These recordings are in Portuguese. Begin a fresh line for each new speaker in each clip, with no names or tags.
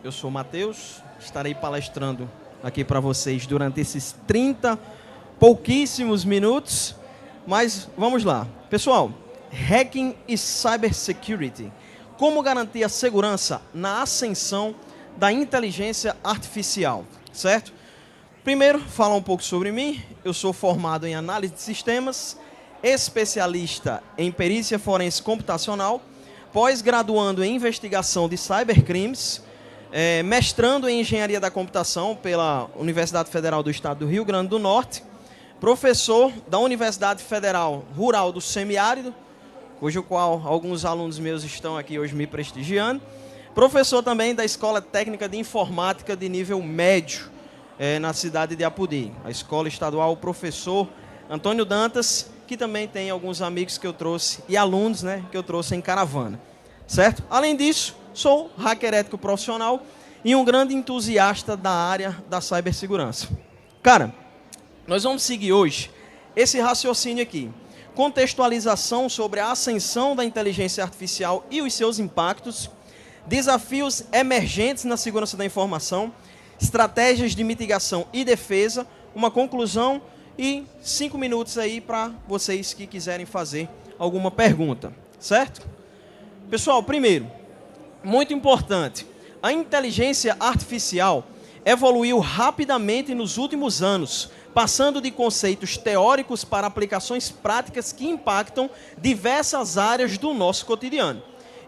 Eu sou o Matheus, estarei palestrando aqui para vocês durante esses 30 pouquíssimos minutos, mas vamos lá. Pessoal, Hacking e Cybersecurity. Como garantir a segurança na ascensão da inteligência artificial, certo? Primeiro, falar um pouco sobre mim. Eu sou formado em análise de sistemas, especialista em perícia forense computacional, pós-graduando em investigação de cybercrimes, mestrando em engenharia da computação pela Universidade Federal do Estado do Rio Grande do Norte, professor da Universidade Federal Rural do Semiárido, cujo qual alguns alunos meus estão aqui hoje me prestigiando, professor também da Escola Técnica de Informática de nível médio, na cidade de Apodi, a Escola Estadual Professor Antônio Dantas, que também tem alguns amigos que eu trouxe, e alunos, né, que eu trouxe em caravana, certo? Além disso, sou hacker ético profissional e um grande entusiasta da área da cibersegurança. Cara, nós vamos seguir hoje esse raciocínio aqui. Contextualização sobre a ascensão da inteligência artificial e os seus impactos, desafios emergentes na segurança da informação, estratégias de mitigação e defesa, uma conclusão e 5 minutos aí para vocês que quiserem fazer alguma pergunta, certo? Pessoal, primeiro, muito importante, a inteligência artificial evoluiu rapidamente nos últimos anos, passando de conceitos teóricos para aplicações práticas que impactam diversas áreas do nosso cotidiano.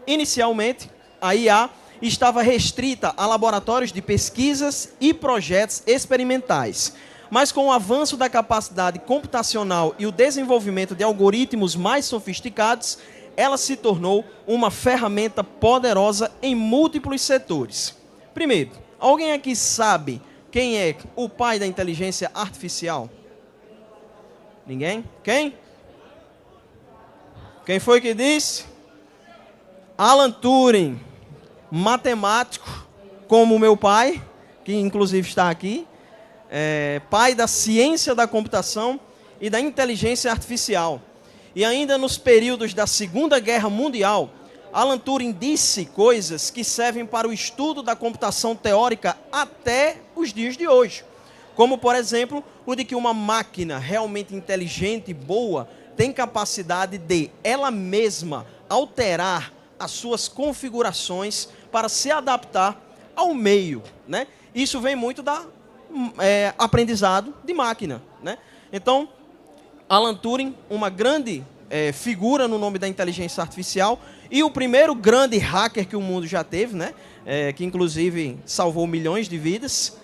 Inicialmente, a IA estava restrita a laboratórios de pesquisas e projetos experimentais. Mas com o avanço da capacidade computacional e o desenvolvimento de algoritmos mais sofisticados, ela se tornou uma ferramenta poderosa em múltiplos setores. Primeiro, alguém aqui sabe quem é o pai da inteligência artificial? Ninguém? Quem? Quem foi que disse? Alan Turing, matemático, como o meu pai, que inclusive está aqui, pai da ciência da computação e da inteligência artificial. E ainda nos períodos da Segunda Guerra Mundial, Alan Turing disse coisas que servem para o estudo da computação teórica até os dias de hoje. Como, por exemplo, o de que uma máquina realmente inteligente e boa tem capacidade de, ela mesma, alterar as suas configurações para se adaptar ao meio, né? Isso vem muito da aprendizado de máquina, né? Então, Alan Turing, uma grande figura no nome da inteligência artificial e o primeiro grande hacker que o mundo já teve, né? Que inclusive salvou milhões de vidas.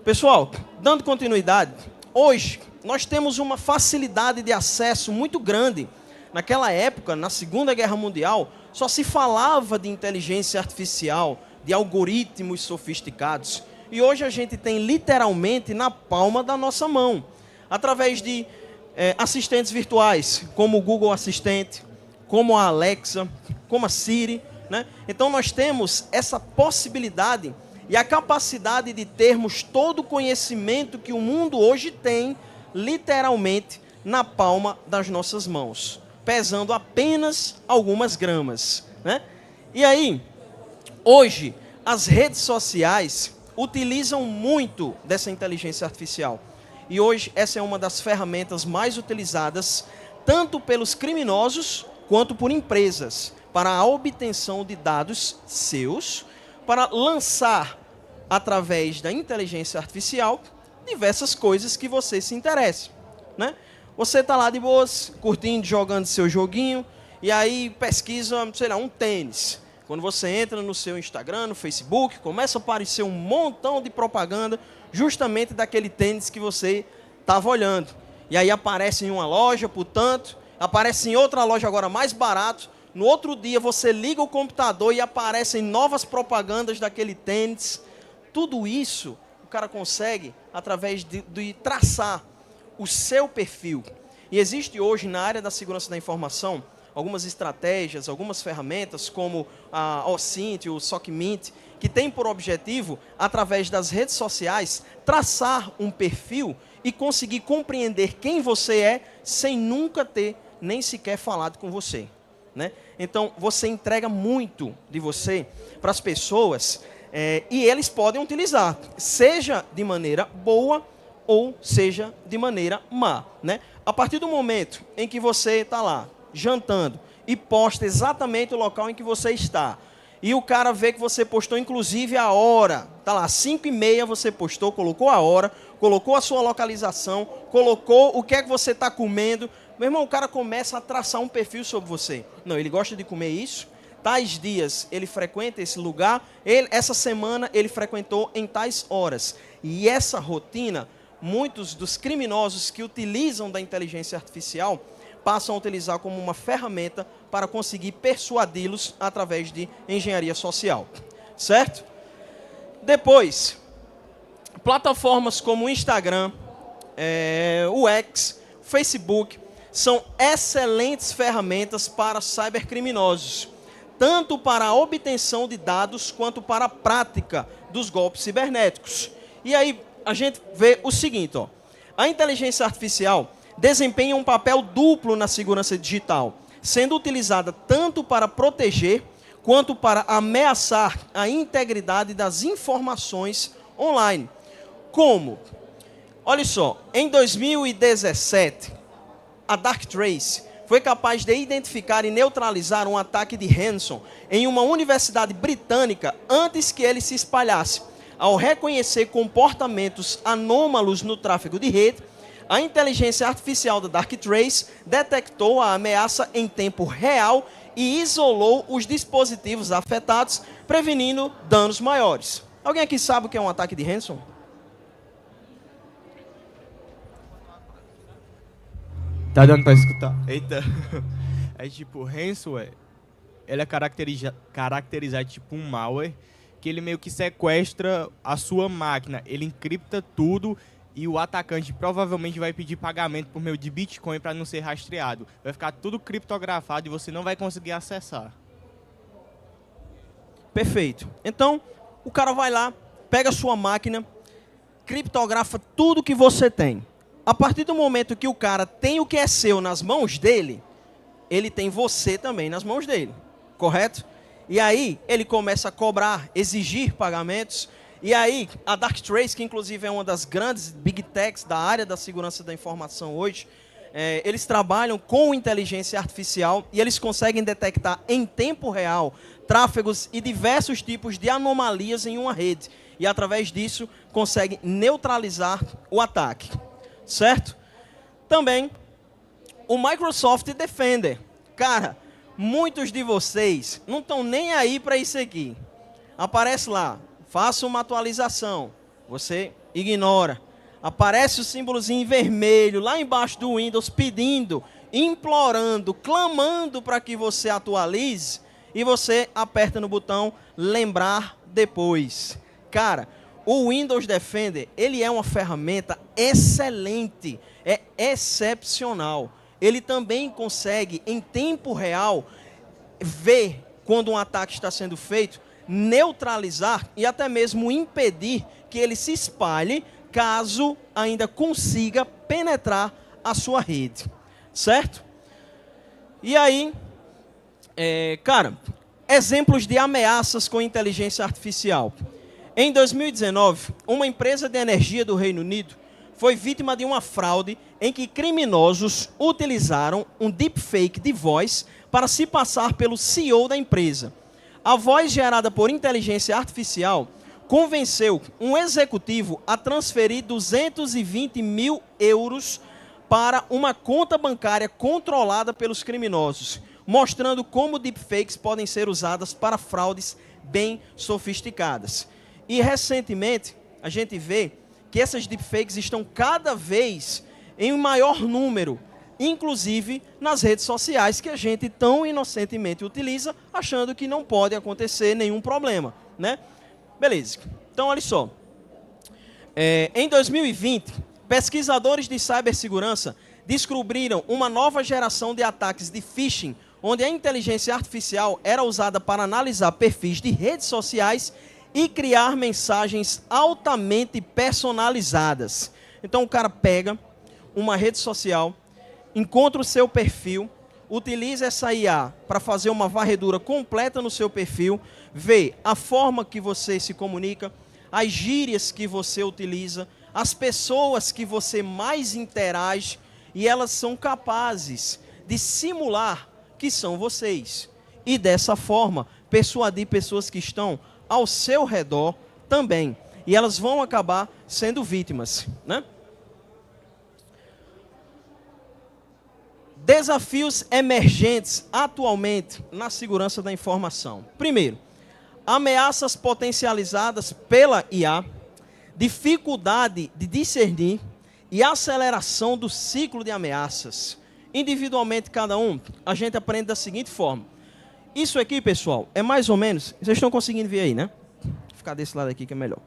Pessoal, dando continuidade, hoje nós temos uma facilidade de acesso muito grande. Naquela época, na Segunda Guerra Mundial, só se falava de inteligência artificial, de algoritmos sofisticados. E hoje a gente tem literalmente na palma da nossa mão, através de assistentes virtuais, como o Google Assistente, como a Alexa, como a Siri, né? Então nós temos essa possibilidade e a capacidade de termos todo o conhecimento que o mundo hoje tem, literalmente, na palma das nossas mãos, pesando apenas algumas gramas, né? E aí, hoje, as redes sociais utilizam muito dessa inteligência artificial. E hoje essa é uma das ferramentas mais utilizadas tanto pelos criminosos quanto por empresas para a obtenção de dados seus, para lançar através da inteligência artificial diversas coisas que você se interesse, né? Você está lá de boas, curtindo, jogando seu joguinho, e aí pesquisa, sei lá, um tênis. Quando você entra no seu Instagram, no Facebook, começa a aparecer um montão de propaganda justamente daquele tênis que você estava olhando. E aí aparece em uma loja, portanto, aparece em outra loja agora mais barato. No outro dia você liga o computador e aparecem novas propagandas daquele tênis. Tudo isso o cara consegue através de traçar o seu perfil. E existe hoje na área da segurança da informação algumas estratégias, algumas ferramentas como a OSINT, o SOCMINT, que tem por objetivo, através das redes sociais, traçar um perfil e conseguir compreender quem você é sem nunca ter nem sequer falado com você, né? Então, você entrega muito de você para as pessoas E eles podem utilizar, seja de maneira boa ou seja de maneira má, né? A partir do momento em que você está lá, jantando, e posta exatamente o local em que você está, e o cara vê que você postou inclusive a hora, tá lá, 5h30 você postou, colocou a hora, colocou a sua localização, colocou o que é que você está comendo, meu irmão, o cara começa a traçar um perfil sobre você. Não, ele gosta de comer isso, tais dias ele frequenta esse lugar, essa semana ele frequentou em tais horas. E essa rotina, muitos dos criminosos que utilizam da inteligência artificial passam a utilizar como uma ferramenta para conseguir persuadi-los através de engenharia social. Certo? Depois, plataformas como o Instagram, o X, Facebook, são excelentes ferramentas para cybercriminosos, tanto para a obtenção de dados quanto para a prática dos golpes cibernéticos. E aí a gente vê o seguinte, ó, a inteligência artificial desempenha um papel duplo na segurança digital, sendo utilizada tanto para proteger quanto para ameaçar a integridade das informações online. Como? Olha só, em 2017, a Darktrace foi capaz de identificar e neutralizar um ataque de ransom em uma universidade britânica antes que ele se espalhasse. Ao reconhecer comportamentos anômalos no tráfego de rede, a inteligência artificial da Darktrace detectou a ameaça em tempo real e isolou os dispositivos afetados, prevenindo danos maiores. Alguém aqui sabe o que é um ataque de ransom?
Tá dando pra escutar? Eita. É tipo, ransomware, ele é caracterizado tipo um malware, que ele meio que sequestra a sua máquina. Ele encripta tudo e o atacante provavelmente vai pedir pagamento por meio de Bitcoin para não ser rastreado. Vai ficar tudo criptografado e você não vai conseguir acessar.
Perfeito. Então, o cara vai lá, pega a sua máquina, criptografa tudo que você tem. A partir do momento que o cara tem o que é seu nas mãos dele, ele tem você também nas mãos dele, correto? E aí ele começa a cobrar, exigir pagamentos. E aí a Darktrace, que inclusive é uma das grandes big techs da área da segurança da informação hoje, eles trabalham com inteligência artificial e eles conseguem detectar em tempo real tráfegos e diversos tipos de anomalias em uma rede. E através disso conseguem neutralizar o ataque. Certo? Também o Microsoft Defender. Cara, muitos de vocês não estão nem aí para isso aqui. Aparece lá, faça uma atualização. Você ignora. Aparece o símbolozinho em vermelho lá embaixo do Windows pedindo, implorando, clamando para que você atualize. E você aperta no botão lembrar depois. Cara, o Windows Defender, ele é uma ferramenta excelente, é excepcional. Ele também consegue, em tempo real, ver quando um ataque está sendo feito, neutralizar e até mesmo impedir que ele se espalhe, caso ainda consiga penetrar a sua rede. Certo? E aí, cara, exemplos de ameaças com inteligência artificial. Em 2019, uma empresa de energia do Reino Unido foi vítima de uma fraude em que criminosos utilizaram um deepfake de voz para se passar pelo CEO da empresa. A voz gerada por inteligência artificial convenceu um executivo a transferir 220 mil euros para uma conta bancária controlada pelos criminosos, mostrando como deepfakes podem ser usadas para fraudes bem sofisticadas. E recentemente, a gente vê que essas deepfakes estão cada vez em maior número, inclusive nas redes sociais, que a gente tão inocentemente utiliza, achando que não pode acontecer nenhum problema, né? Beleza. Então, olha só. Em 2020, pesquisadores de cibersegurança descobriram uma nova geração de ataques de phishing, onde a inteligência artificial era usada para analisar perfis de redes sociais e criar mensagens altamente personalizadas. Então o cara pega uma rede social, encontra o seu perfil, utiliza essa IA para fazer uma varredura completa no seu perfil, vê a forma que você se comunica, as gírias que você utiliza, as pessoas que você mais interage, e elas são capazes de simular que são vocês. E dessa forma, persuadir pessoas que estão ao seu redor também. E elas vão acabar sendo vítimas, né? Desafios emergentes atualmente na segurança da informação. Primeiro, ameaças potencializadas pela IA, dificuldade de discernir e aceleração do ciclo de ameaças. Individualmente, cada um, a gente aprende da seguinte forma. Isso aqui, pessoal, é mais ou menos... Vocês estão conseguindo ver aí, né? Vou ficar desse lado aqui que é melhor.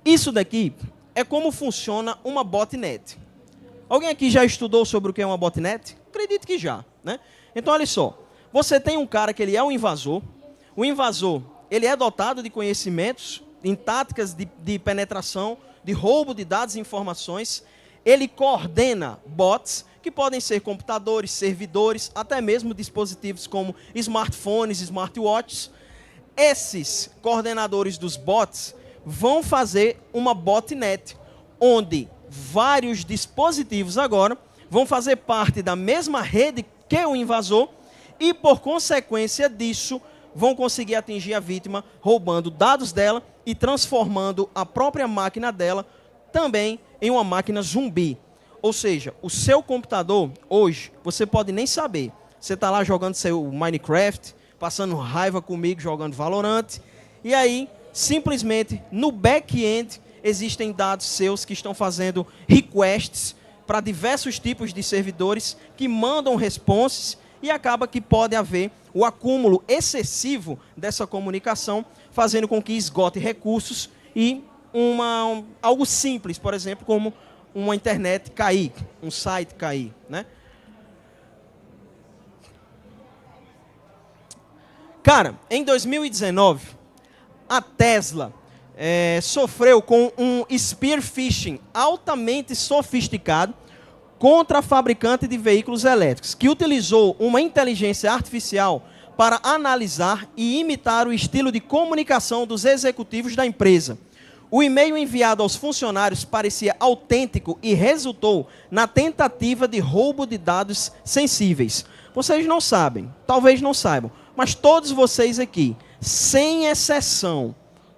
Isso daqui é como funciona uma botnet. Alguém aqui já estudou sobre o que é uma botnet? Acredito que já, né? Então, olha só. Você tem um cara que ele é um invasor. O invasor, ele é dotado de conhecimentos em táticas de penetração, de roubo de dados e informações. Ele coordena bots, que podem ser computadores, servidores, até mesmo dispositivos como smartphones, smartwatches. Esses coordenadores dos bots vão fazer uma botnet, onde vários dispositivos agora vão fazer parte da mesma rede que o invasor e, por consequência disso, vão conseguir atingir a vítima, roubando dados dela e transformando a própria máquina dela também em uma máquina zumbi. Ou seja, o seu computador, hoje, você pode nem saber. Você está lá jogando seu Minecraft, passando raiva comigo, jogando Valorant, e aí, simplesmente, no back-end, existem dados seus que estão fazendo requests para diversos tipos de servidores que mandam responses e acaba que pode haver o acúmulo excessivo dessa comunicação, fazendo com que esgote recursos e algo simples, por exemplo, como uma internet cair, um site cair, né? Cara, em 2019, a Tesla sofreu com um spear phishing altamente sofisticado contra a fabricante de veículos elétricos, que utilizou uma inteligência artificial para analisar e imitar o estilo de comunicação dos executivos da empresa. O e-mail enviado aos funcionários parecia autêntico e resultou na tentativa de roubo de dados sensíveis. Vocês não sabem, talvez não saibam, mas todos vocês aqui, sem exceção,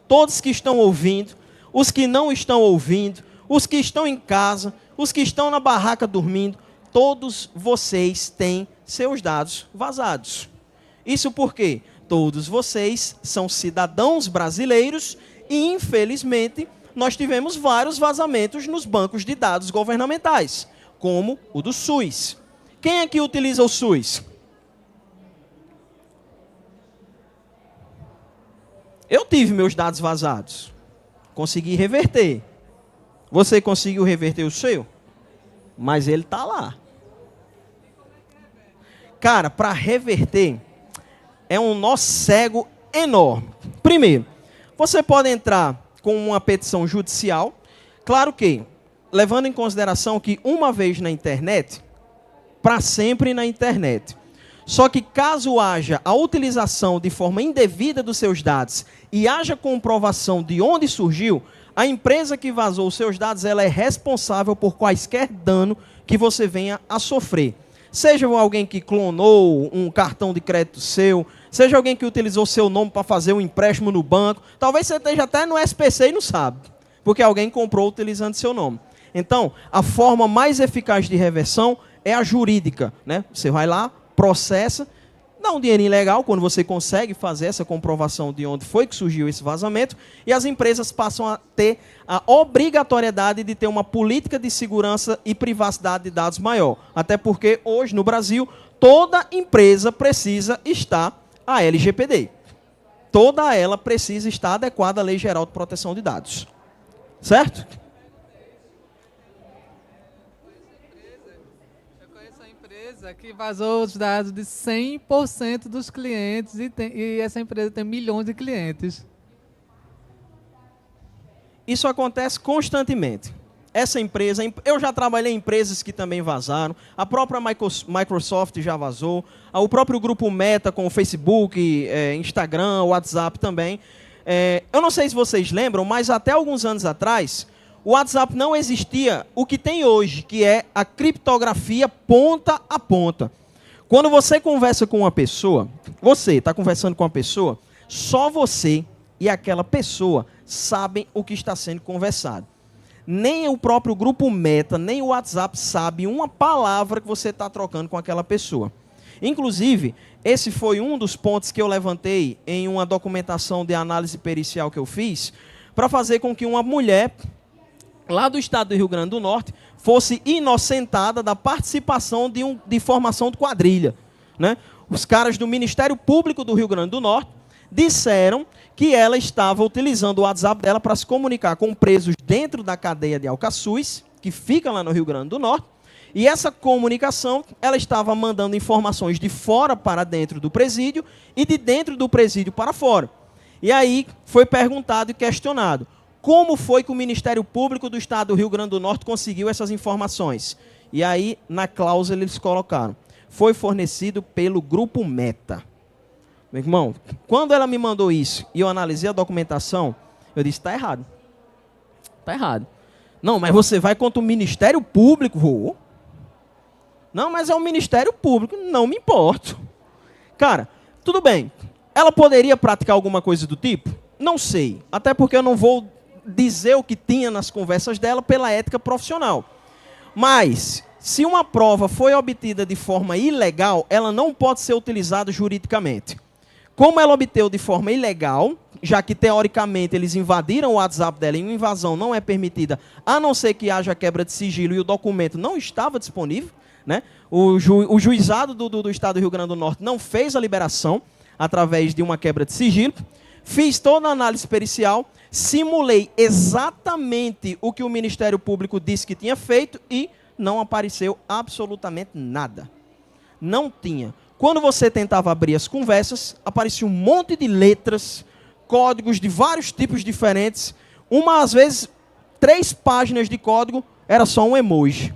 todos que estão ouvindo, os que não estão ouvindo, os que estão em casa, os que estão na barraca dormindo, todos vocês têm seus dados vazados. Isso porque todos vocês são cidadãos brasileiros e, infelizmente, nós tivemos vários vazamentos nos bancos de dados governamentais, como o do SUS. Quem aqui utiliza o SUS? Eu tive meus dados vazados. Consegui reverter. Você conseguiu reverter o seu? Mas ele está lá. Cara, para reverter, é um nó cego enorme. Primeiro, você pode entrar com uma petição judicial. Claro que, levando em consideração que uma vez na internet, para sempre na internet. Só que caso haja a utilização de forma indevida dos seus dados e haja comprovação de onde surgiu, a empresa que vazou os seus dados, ela é responsável por quaisquer dano que você venha a sofrer. Seja alguém que clonou um cartão de crédito seu, seja alguém que utilizou seu nome para fazer um empréstimo no banco, talvez você esteja até no SPC e não sabe, porque alguém comprou utilizando seu nome. Então, a forma mais eficaz de reversão é a jurídica, né? Você vai lá, processa, dá um dinheirinho legal quando você consegue fazer essa comprovação de onde foi que surgiu esse vazamento, e as empresas passam a ter a obrigatoriedade de ter uma política de segurança e privacidade de dados maior. Até porque hoje no Brasil toda empresa precisa estar à LGPD. Toda ela precisa estar adequada à Lei Geral de Proteção de Dados. Certo?
Que vazou os dados de 100% dos clientes e essa empresa tem milhões de clientes.
Isso acontece constantemente. essa empresa, eu já trabalhei em empresas que também vazaram, a própria Microsoft já vazou, o próprio grupo Meta com o Facebook, Instagram, WhatsApp também. Eu não sei se vocês lembram, mas até alguns anos atrás, o WhatsApp não existia o que tem hoje, que é a criptografia ponta a ponta. Quando você conversa com uma pessoa, você está conversando com uma pessoa, só você e aquela pessoa sabem o que está sendo conversado. Nem o próprio grupo Meta, nem o WhatsApp sabe uma palavra que você está trocando com aquela pessoa. Inclusive, esse foi um dos pontos que eu levantei em uma documentação de análise pericial que eu fiz, para fazer com que uma mulher, lá do estado do Rio Grande do Norte, fosse inocentada da participação de formação de quadrilha, né? Os caras do Ministério Público do Rio Grande do Norte disseram que ela estava utilizando o WhatsApp dela para se comunicar com presos dentro da cadeia de Alcaçuz, que fica lá no Rio Grande do Norte, e essa comunicação, ela estava mandando informações de fora para dentro do presídio e de dentro do presídio para fora. E aí foi perguntado e questionado, como foi que o Ministério Público do Estado do Rio Grande do Norte conseguiu essas informações? E aí, na cláusula, eles colocaram, foi fornecido pelo Grupo Meta. Meu irmão, quando ela me mandou isso e eu analisei a documentação, eu disse, está errado. Está errado. Não, mas você vai contra o Ministério Público? Vou. Não, mas é o Ministério Público. Não me importo. Cara, tudo bem. Ela poderia praticar alguma coisa do tipo? Não sei. Até porque eu não vou dizer o que tinha nas conversas dela pela ética profissional. Mas, se uma prova foi obtida de forma ilegal, ela não pode ser utilizada juridicamente. Como ela obteve de forma ilegal, já que teoricamente eles invadiram o WhatsApp dela e uma invasão não é permitida, a não ser que haja quebra de sigilo e o documento não estava disponível, né? O juizado do Estado do Rio Grande do Norte não fez a liberação através de uma quebra de sigilo. Fiz toda a análise pericial, simulei exatamente o que o Ministério Público disse que tinha feito e não apareceu absolutamente nada. Não tinha. Quando você tentava abrir as conversas, aparecia um monte de letras, códigos de vários tipos diferentes. Às vezes, 3 páginas de código era só um emoji.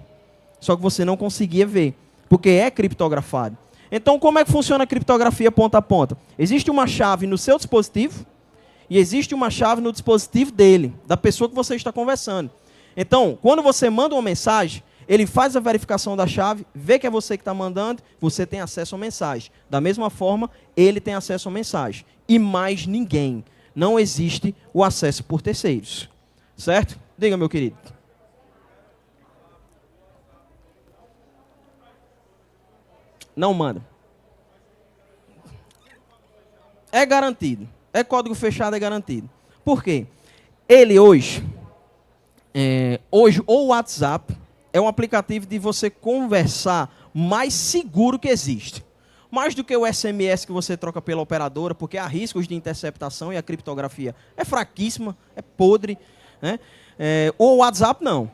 Só que você não conseguia ver, porque é criptografado. Então, como é que funciona a criptografia ponta a ponta? Existe uma chave no seu dispositivo e existe uma chave no dispositivo dele, da pessoa que você está conversando. Então, quando você manda uma mensagem, ele faz a verificação da chave, vê que é você que está mandando, você tem acesso à mensagem. Da mesma forma, ele tem acesso à mensagem. E mais ninguém. Não existe o acesso por terceiros. Certo? Diga, meu querido. Não manda. É garantido. É código fechado, é garantido. Por quê? Ele hoje o WhatsApp é um aplicativo de você conversar mais seguro que existe. Mais do que o SMS que você troca pela operadora, porque há riscos de interceptação e a criptografia é fraquíssima, é podre, né? O WhatsApp não.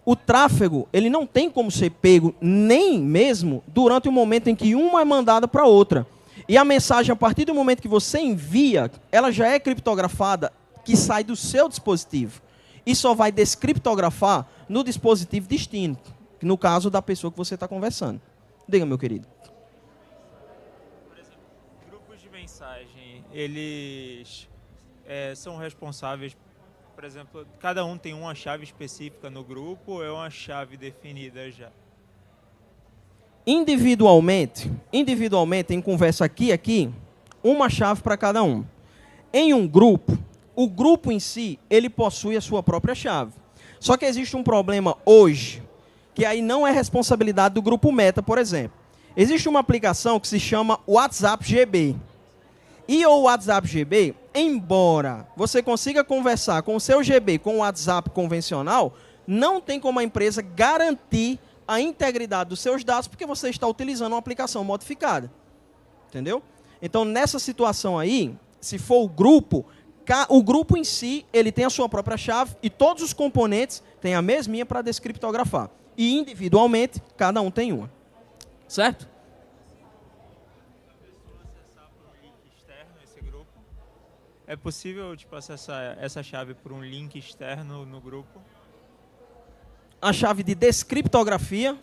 O tráfego, ele não tem como ser pego nem mesmo durante o momento em que uma é mandada para outra. E a mensagem, a partir do momento que você envia, ela já é criptografada, que sai do seu dispositivo. E só vai descriptografar no dispositivo destino, no caso da pessoa que você está conversando. Diga, meu querido.
Por exemplo, grupos de mensagem, eles são responsáveis, por exemplo, cada um tem uma chave específica no grupo ou é uma chave definida já?
Individualmente, em conversa aqui, uma chave para cada um. Em um grupo, o grupo em si, ele possui a sua própria chave. Só que existe um problema hoje, que aí não é responsabilidade do grupo Meta, por exemplo. Existe uma aplicação que se chama WhatsApp GB. E o WhatsApp GB, embora você consiga conversar com o seu GB com o WhatsApp convencional, não tem como a empresa garantir a integridade dos seus dados, porque você está utilizando uma aplicação modificada. Entendeu? Então, nessa situação aí, se for o grupo em si, ele tem a sua própria chave e todos os componentes têm a mesminha para descriptografar. E individualmente, cada um tem uma. Certo?
É possível acessar essa chave por um link externo no grupo?
a chave de descriptografia.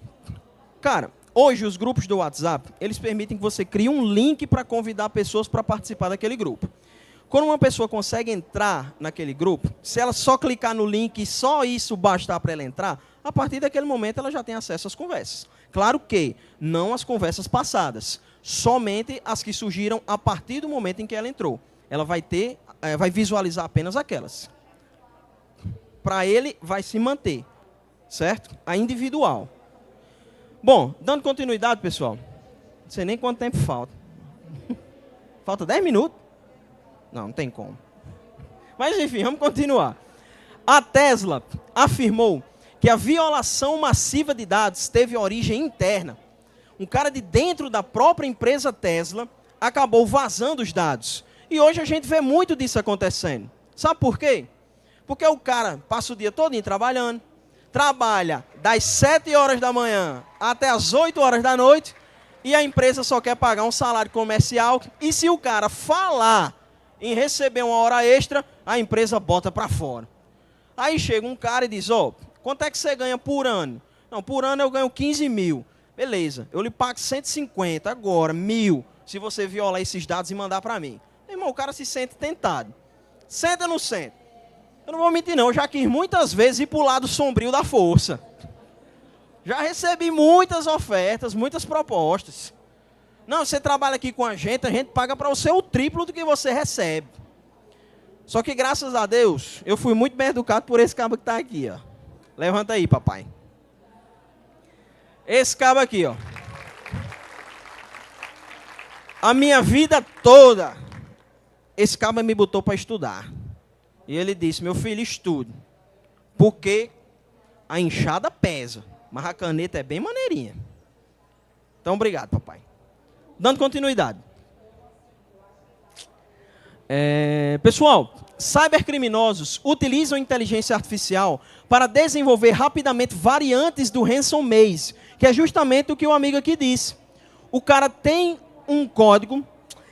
Cara, hoje os grupos do WhatsApp, eles permitem que você crie um link para convidar pessoas para participar daquele grupo. Quando uma pessoa consegue entrar naquele grupo, se ela só clicar no link e só isso bastar para ela entrar, a partir daquele momento ela já tem acesso às conversas. Claro que não as conversas passadas, somente as que surgiram a partir do momento em que ela entrou. Ela vai visualizar apenas aquelas. Para ele, vai se manter, certo? A individual. Bom, dando continuidade, pessoal. Não sei nem quanto tempo falta. Falta 10 minutos? Não tem como. Mas, enfim, vamos continuar. A Tesla afirmou que a violação massiva de dados teve origem interna. Um cara de dentro da própria empresa Tesla acabou vazando os dados. E hoje a gente vê muito disso acontecendo. Sabe por quê? Porque o cara passa o dia todo trabalhando, trabalha das 7 horas da manhã até as 8 horas da noite, e a empresa só quer pagar um salário comercial, e se o cara falar em receber uma hora extra, a empresa bota para fora. Aí chega um cara e diz, quanto é que você ganha por ano? Não, por ano eu ganho 15 mil. Beleza, eu lhe pago 150 agora, 1.000, se você violar esses dados e mandar para mim. Irmão, o cara se sente tentado. Senta ou não senta? Eu não vou mentir não, eu já quis muitas vezes ir para o lado sombrio da força. Já recebi muitas ofertas, muitas propostas. Não, você trabalha aqui com a gente paga para você o triplo do que você recebe. Só que graças a Deus, eu fui muito bem educado por esse cabo que está aqui, ó. Levanta aí, papai. Esse cabo aqui, ó. A minha vida toda, esse cabo me botou para estudar. E ele disse, meu filho, estude. Porque a enxada pesa, mas a caneta é bem maneirinha. Então, obrigado, papai. Dando continuidade. Pessoal, cybercriminosos utilizam inteligência artificial para desenvolver rapidamente variantes do ransomware, que é justamente o que o amigo aqui disse. O cara tem um código,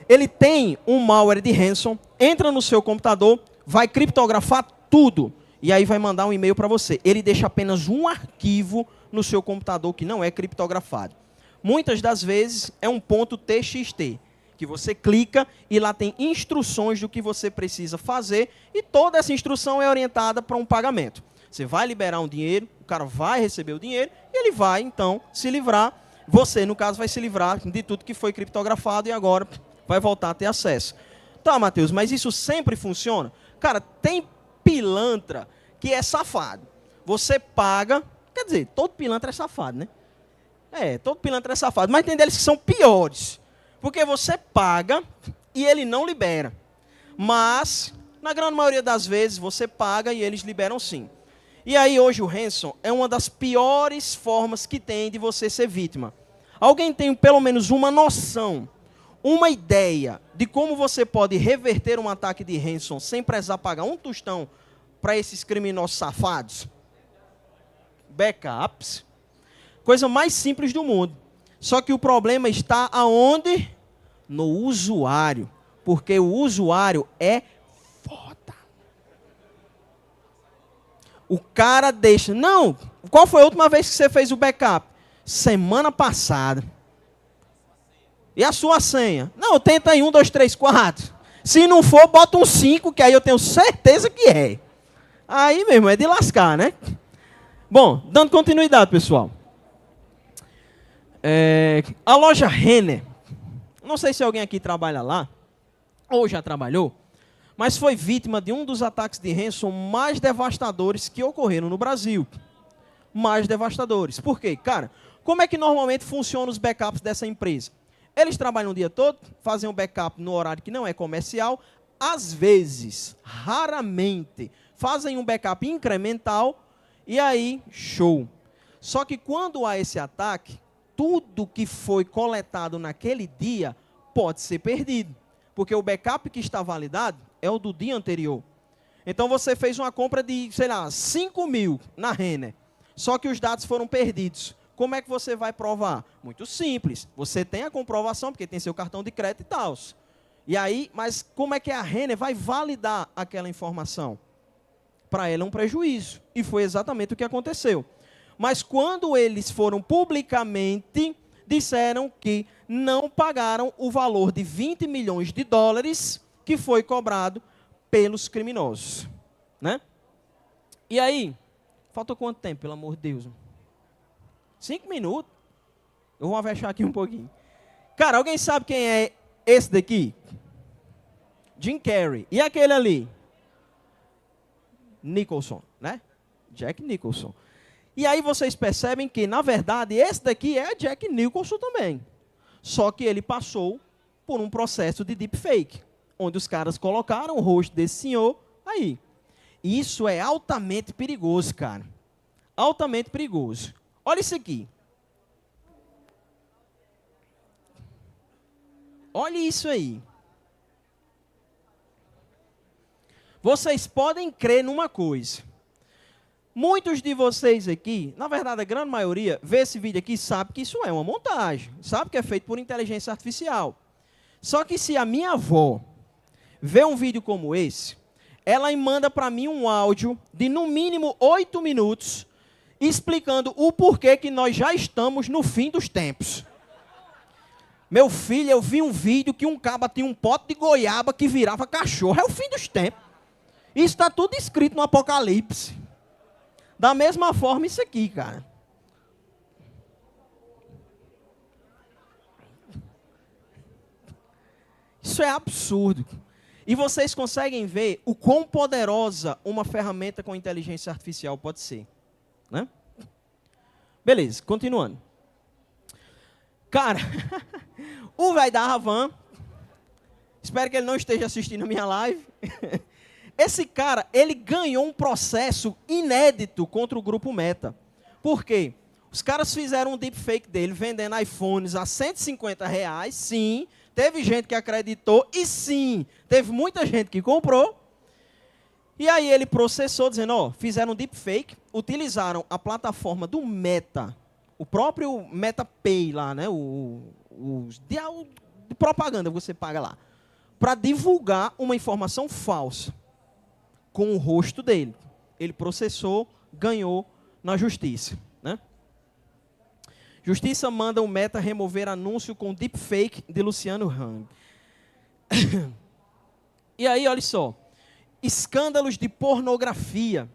ele tem um malware de ransom, entra no seu computador, vai criptografar tudo e aí vai mandar um e-mail para você. Ele deixa apenas um arquivo no seu computador que não é criptografado. Muitas das vezes é um .txt, que você clica e lá tem instruções do que você precisa fazer e toda essa instrução é orientada para um pagamento. Você vai liberar um dinheiro, o cara vai receber o dinheiro e ele vai, então, se livrar. Você, no caso, vai se livrar de tudo que foi criptografado e agora vai voltar a ter acesso. Tá, Matheus, mas isso sempre funciona? Cara, tem pilantra que é safado. Você paga, quer dizer, todo pilantra é safado, né? Todo pilantra é safado, mas tem deles que são piores. Porque você paga e ele não libera. Mas, na grande maioria das vezes, você paga e eles liberam sim. E aí, hoje, o ransom é uma das piores formas que tem de você ser vítima. Alguém tem pelo menos uma noção, uma ideia de como você pode reverter um ataque de ransom sem precisar pagar um tostão para esses criminosos safados? Backups. Coisa mais simples do mundo. Só que o problema está aonde? No usuário. Porque o usuário é foda. O cara deixa... Não, qual foi a última vez que você fez o backup? Semana passada. E a sua senha? Não, tenta aí 1, 2, 3, 4. Se não for, bota um 5, que aí eu tenho certeza que é. Aí mesmo, é de lascar, né? Bom, dando continuidade, pessoal. A loja Renner, não sei se alguém aqui trabalha lá, ou já trabalhou, mas foi vítima de um dos ataques de ransom mais devastadores que ocorreram no Brasil. Mais devastadores. Por quê? Cara, como é que normalmente funcionam os backups dessa empresa? Eles trabalham o dia todo, fazem um backup no horário que não é comercial, às vezes, raramente, fazem um backup incremental, e aí, show. Só que quando há esse ataque, tudo que foi coletado naquele dia pode ser perdido. Porque o backup que está validado é o do dia anterior. Então você fez uma compra de, sei lá, 5 mil na Renner. Só que os dados foram perdidos. Como é que você vai provar? Muito simples. Você tem a comprovação, porque tem seu cartão de crédito e tal. E aí, mas como é que a Renner vai validar aquela informação? Para ela é um prejuízo. E foi exatamente o que aconteceu. mas quando eles foram publicamente, disseram que não pagaram o valor de 20 milhões de dólares que foi cobrado pelos criminosos, né? E aí, falta quanto tempo, pelo amor de Deus? 5 minutos. Eu vou fechar aqui um pouquinho. Cara, alguém sabe quem é esse daqui? Jim Carrey. E aquele ali? Nicholson, né? Jack Nicholson. E aí vocês percebem que, na verdade, esse daqui é Jack Nicholson também. Só que ele passou por um processo de deepfake, onde os caras colocaram o rosto desse senhor aí. E isso é altamente perigoso, cara. Altamente perigoso. Olha isso aqui. Olha isso aí. Vocês podem crer numa coisa. Muitos de vocês aqui, na verdade a grande maioria, vê esse vídeo aqui e sabe que isso é uma montagem. Sabe que é feito por inteligência artificial. Só que se a minha avó vê um vídeo como esse, ela manda para mim um áudio de no mínimo 8 minutos, explicando o porquê que nós já estamos no fim dos tempos. Meu filho, eu vi um vídeo que um caba tinha um pote de goiaba que virava cachorro. É o fim dos tempos. Isso está tudo escrito no Apocalipse. Da mesma forma isso aqui, cara. Isso é absurdo. E vocês conseguem ver o quão poderosa uma ferramenta com inteligência artificial pode ser, né? Beleza, continuando. Cara, o velho da Havan, espero que ele não esteja assistindo a minha live. Esse cara, ele ganhou um processo inédito contra o grupo Meta. Por quê? Os caras fizeram um deepfake dele, vendendo iPhones a R$150, sim. Teve gente que acreditou e sim, teve muita gente que comprou. E aí ele processou, dizendo, ó, fizeram um deepfake, utilizaram a plataforma do Meta, o próprio MetaPay lá, né, de propaganda que você paga lá, para divulgar uma informação falsa com o rosto dele. Ele processou, ganhou na justiça, né? Justiça manda o Meta remover anúncio com deepfake de Luciano Hang. E aí, olha só. Escândalos de pornografia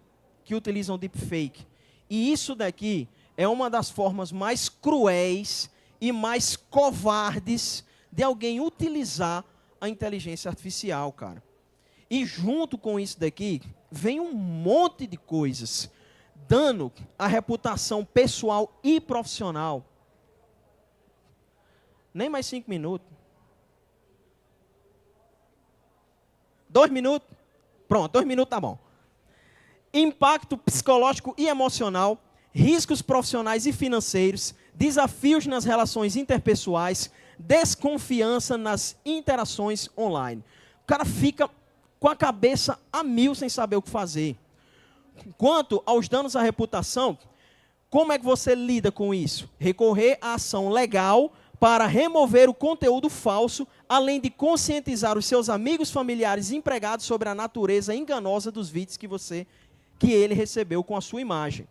que utilizam deepfake. E isso daqui é uma das formas mais cruéis e mais covardes de alguém utilizar a inteligência artificial, cara. E junto com isso daqui, vem um monte de coisas, dando a reputação pessoal e profissional. Nem mais 5 minutos. 2 minutos? Pronto, 2 minutos tá bom. Impacto psicológico e emocional, riscos profissionais e financeiros, desafios nas relações interpessoais, desconfiança nas interações online. O cara fica com a cabeça a mil sem saber o que fazer. Quanto aos danos à reputação, como é que você lida com isso? Recorrer à ação legal para remover o conteúdo falso, além de conscientizar os seus amigos, familiares e empregados sobre a natureza enganosa dos vídeos que ele recebeu com a sua imagem.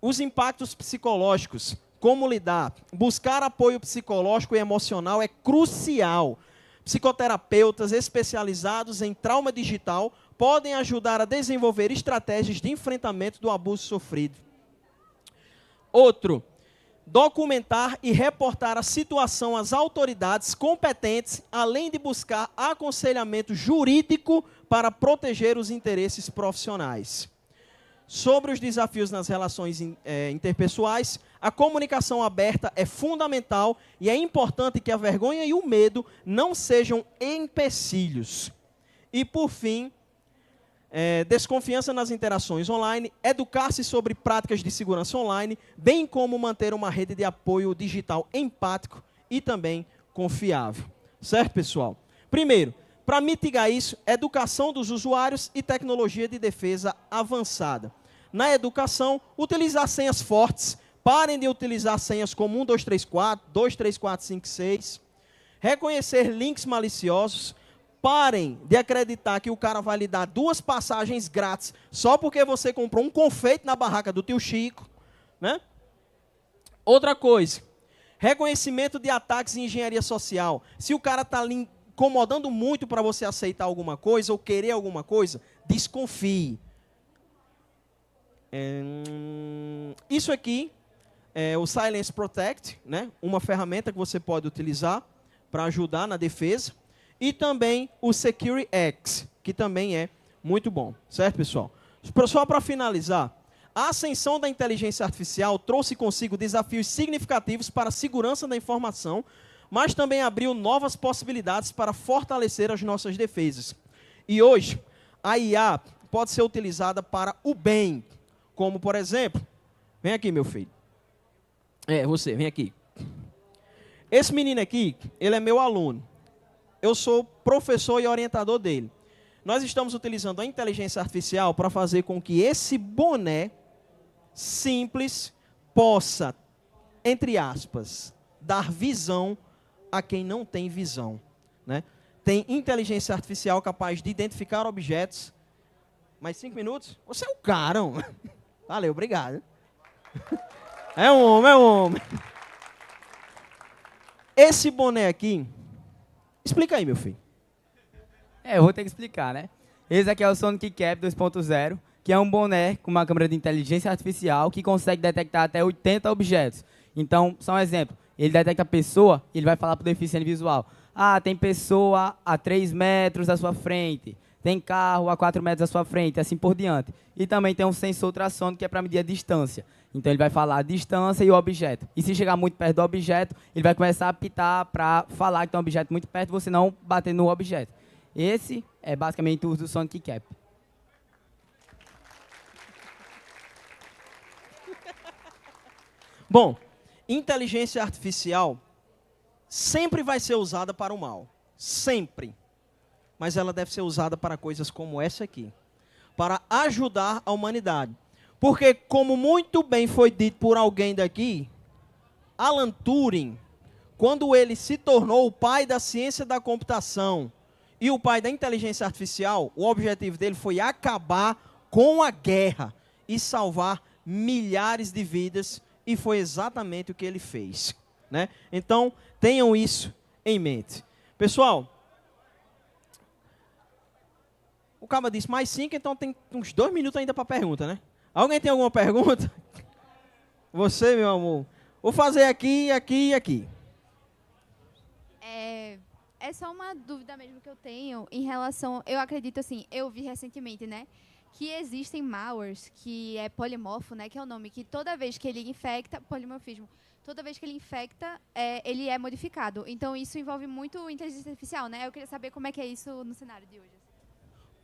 Os impactos psicológicos, como lidar? Buscar apoio psicológico e emocional é crucial. Psicoterapeutas especializados em trauma digital podem ajudar a desenvolver estratégias de enfrentamento do abuso sofrido. Outro, documentar e reportar a situação às autoridades competentes, além de buscar aconselhamento jurídico para proteger os interesses profissionais. Sobre os desafios nas relações interpessoais, a comunicação aberta é fundamental e é importante que a vergonha e o medo não sejam empecilhos. E, por fim, desconfiança nas interações online, educar-se sobre práticas de segurança online, bem como manter uma rede de apoio digital empático e também confiável. Certo, pessoal? Primeiro, para mitigar isso, educação dos usuários e tecnologia de defesa avançada. Na educação, utilizar senhas fortes. Parem de utilizar senhas como 1234, 23456. Reconhecer links maliciosos. Parem de acreditar que o cara vai lhe dar 2 passagens grátis só porque você comprou um confeito na barraca do tio Chico. né? Outra coisa, reconhecimento de ataques em engenharia social. Se o cara está lhe incomodando muito para você aceitar alguma coisa ou querer alguma coisa, desconfie. Isso aqui é o Silence Protect, né? Uma ferramenta que você pode utilizar para ajudar na defesa. E também o Security X, que também é muito bom. Certo, pessoal? Só para finalizar, a ascensão da inteligência artificial trouxe consigo desafios significativos para a segurança da informação, mas também abriu novas possibilidades para fortalecer as nossas defesas. E hoje, a IA pode ser utilizada para o bem, como, por exemplo, vem aqui, meu filho. Você, vem aqui. Esse menino aqui, ele é meu aluno. Eu sou professor e orientador dele. Nós estamos utilizando a inteligência artificial para fazer com que esse boné simples possa, entre aspas, dar visão a quem não tem visão, né? Tem inteligência artificial capaz de identificar objetos. Mais 5 minutos? Você é o cara. Valeu, obrigado. É um homem, é um homem. Esse boné aqui, explica aí, meu filho.
Eu vou ter que explicar, né? Esse aqui é o Sonic Cap 2.0, que é um boné com uma câmera de inteligência artificial que consegue detectar até 80 objetos. Então, só um exemplo. Ele detecta a pessoa e ele vai falar para o deficiente visual. Ah, tem pessoa a 3 metros da sua frente. Tem carro a 4 metros da sua frente, assim por diante. E também tem um sensor ultrassônico que é para medir a distância. Então, ele vai falar a distância e o objeto. E se chegar muito perto do objeto, ele vai começar a apitar para falar que tem um objeto muito perto e você não bater no objeto. Esse é basicamente o uso do Sonic Cap.
Bom, inteligência artificial sempre vai ser usada para o mal. Sempre. Mas ela deve ser usada para coisas como essa aqui. Para ajudar a humanidade. Porque, como muito bem foi dito por alguém daqui, Alan Turing, quando ele se tornou o pai da ciência da computação e o pai da inteligência artificial, o objetivo dele foi acabar com a guerra e salvar milhares de vidas, e foi exatamente o que ele fez, né? Então, tenham isso em mente. Pessoal, o cara disse mais 5, então tem uns 2 minutos ainda para pergunta, né? Alguém tem alguma pergunta? Você, meu amor. Vou fazer aqui, aqui e aqui.
É só uma dúvida mesmo que eu tenho em relação... Eu acredito, assim, eu vi recentemente, né? Que existem malwares, que é polimorfo, né? Que é o nome, que toda vez que ele infecta... Polimorfismo. Toda vez que ele infecta, ele é modificado. Então, isso envolve muito inteligência artificial, né? Eu queria saber como é que é isso no cenário de hoje.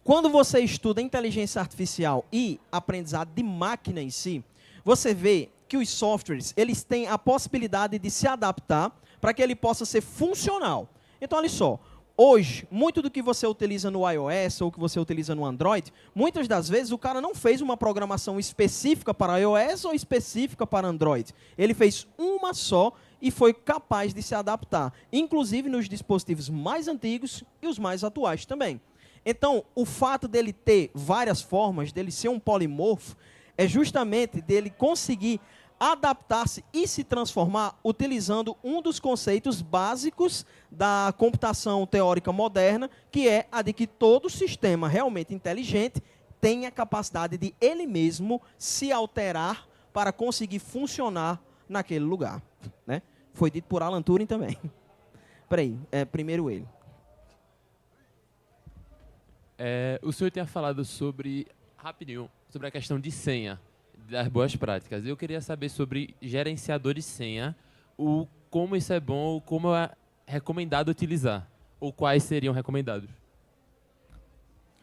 Quando você estuda inteligência artificial e aprendizado de máquina em si, você vê que os softwares, eles têm a possibilidade de se adaptar para que ele possa ser funcional. Então, olha só, hoje, muito do que você utiliza no iOS ou que você utiliza no Android, muitas das vezes o cara não fez uma programação específica para iOS ou específica para Android. Ele fez uma só e foi capaz de se adaptar, inclusive nos dispositivos mais antigos e os mais atuais também. Então, o fato dele ter várias formas, dele ser um polimorfo, é justamente dele conseguir adaptar-se e se transformar utilizando um dos conceitos básicos da computação teórica moderna, que é a de que todo sistema realmente inteligente tem a capacidade de ele mesmo se alterar para conseguir funcionar naquele lugar, né? Foi dito por Alan Turing também. Peraí, primeiro ele.
O senhor tinha falado sobre, rapidinho, sobre a questão de senha, das boas práticas. Eu queria saber sobre gerenciador de senha, como isso é bom, como é recomendado utilizar, ou quais seriam recomendados.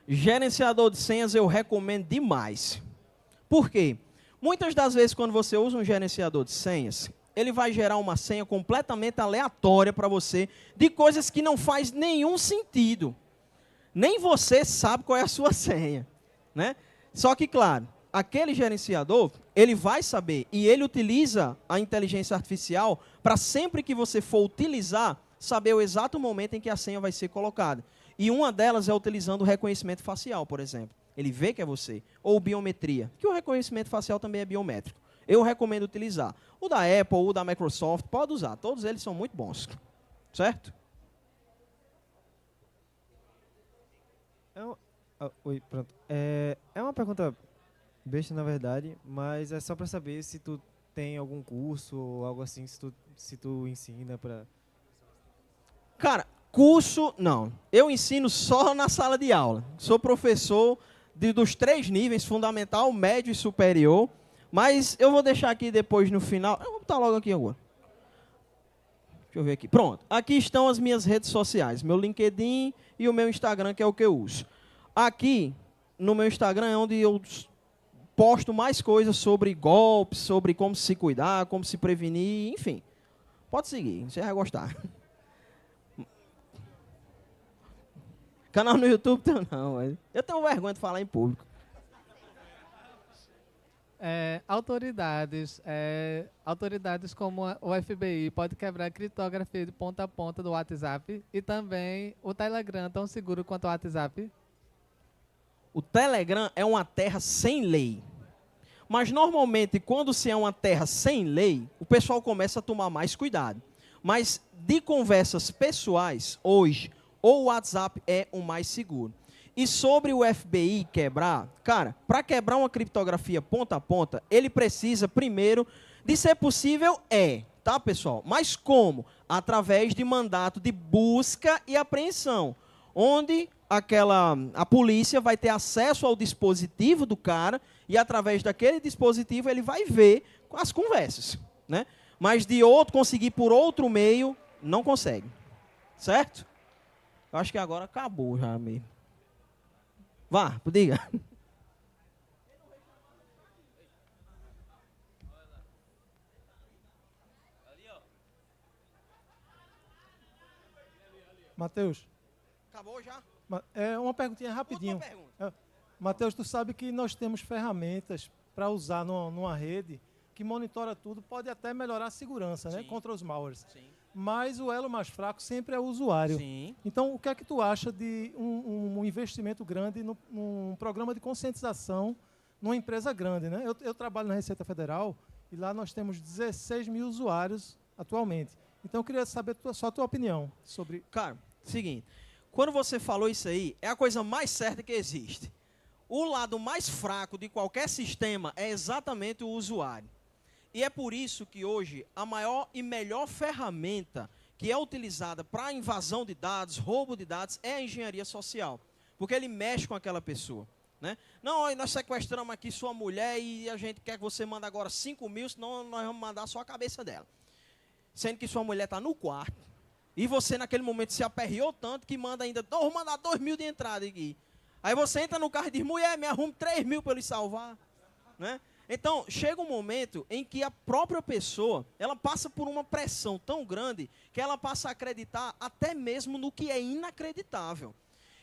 Gerenciador de senhas eu recomendo demais. Por quê? Muitas das vezes, quando você usa um gerenciador de senhas, ele vai gerar uma senha completamente aleatória para você, de coisas que não faz nenhum sentido. Nem você sabe qual é a sua senha, né? Só que, claro, aquele gerenciador, ele vai saber, e ele utiliza a inteligência artificial para sempre que você for utilizar, saber o exato momento em que a senha vai ser colocada. E uma delas é utilizando o reconhecimento facial, por exemplo. Ele vê que é você. Ou biometria, que o reconhecimento facial também é biométrico. eu recomendo utilizar. O da Apple, o da Microsoft, pode usar. Todos eles são muito bons. Certo?
Oi, pronto. É uma pergunta besta, na verdade, mas é só para saber se tu tem algum curso ou algo assim, se tu ensina para...
Cara, curso, não. Eu ensino só na sala de aula. Sou professor dos 3 níveis, fundamental, médio e superior. Mas eu vou deixar aqui depois no final. Eu vou botar logo aqui agora. Deixa eu ver aqui. Pronto. Aqui estão as minhas redes sociais. Meu LinkedIn e o meu Instagram, que é o que eu uso. Aqui, no meu Instagram, é onde eu posto mais coisas sobre golpes, sobre como se cuidar, como se prevenir, enfim. Pode seguir, você vai gostar. Canal no YouTube não, mas eu tenho vergonha de falar em público.
Autoridades como o FBI pode quebrar a criptografia de ponta a ponta do WhatsApp e também o Telegram tão seguro quanto o WhatsApp?
O Telegram é uma terra sem lei. Mas, normalmente, quando se é uma terra sem lei, o pessoal começa a tomar mais cuidado. Mas, de conversas pessoais, hoje, o WhatsApp é o mais seguro. E sobre o FBI quebrar, cara, para quebrar uma criptografia ponta a ponta, ele precisa, primeiro, de ser possível, tá, pessoal? Mas como? Através de mandato de busca e apreensão, onde a polícia vai ter acesso ao dispositivo do cara e através daquele dispositivo ele vai ver as conversas, né? Mas de conseguir por outro meio, não consegue. Certo? Eu acho que agora acabou já mesmo. Vá, diga.
Matheus,
Acabou já?
é uma perguntinha rapidinho.
Última pergunta.
Matheus, tu sabe que nós temos ferramentas para usar numa rede que monitora tudo, pode até melhorar a segurança, né, contra os malwares.
Sim.
Mas o elo mais fraco sempre é o usuário.
Sim.
Então, o que é que tu acha de um investimento grande num programa de conscientização numa empresa grande, né? Eu trabalho na Receita Federal e lá nós temos 16 mil usuários atualmente. Então, eu queria saber só a tua opinião sobre...
Cara, seguinte, quando você falou isso aí, é a coisa mais certa que existe. O lado mais fraco de qualquer sistema é exatamente o usuário. E é por isso que hoje a maior e melhor ferramenta que é utilizada para invasão de dados, roubo de dados, é a engenharia social. Porque ele mexe com aquela pessoa. Né? Não, nós sequestramos aqui sua mulher e a gente quer que você mande agora 5 mil, senão nós vamos mandar só a cabeça dela. Sendo que sua mulher está no quarto. E você naquele momento se aperreou tanto que manda ainda, vou mandar 2 mil de entrada aqui. Aí você entra no carro e diz, mulher, me arrume 3 mil para ele salvar. Né? Então, chega um momento em que a própria pessoa, ela passa por uma pressão tão grande que ela passa a acreditar até mesmo no que é inacreditável.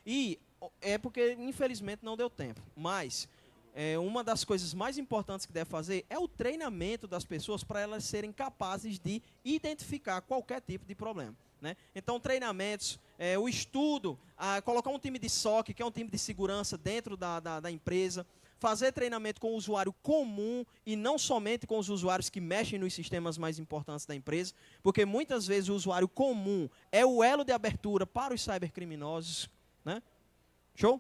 E é porque, infelizmente, não deu tempo. Mas, uma das coisas mais importantes que deve fazer é o treinamento das pessoas para elas serem capazes de identificar qualquer tipo de problema. Né? Então, treinamentos, o estudo, colocar um time de SOC, que é um time de segurança dentro da empresa, fazer treinamento com o usuário comum e não somente com os usuários que mexem nos sistemas mais importantes da empresa, porque muitas vezes o usuário comum é o elo de abertura para os cybercriminosos. Né? Show?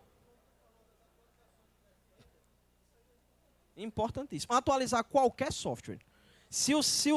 Importantíssimo. Atualizar qualquer software. Se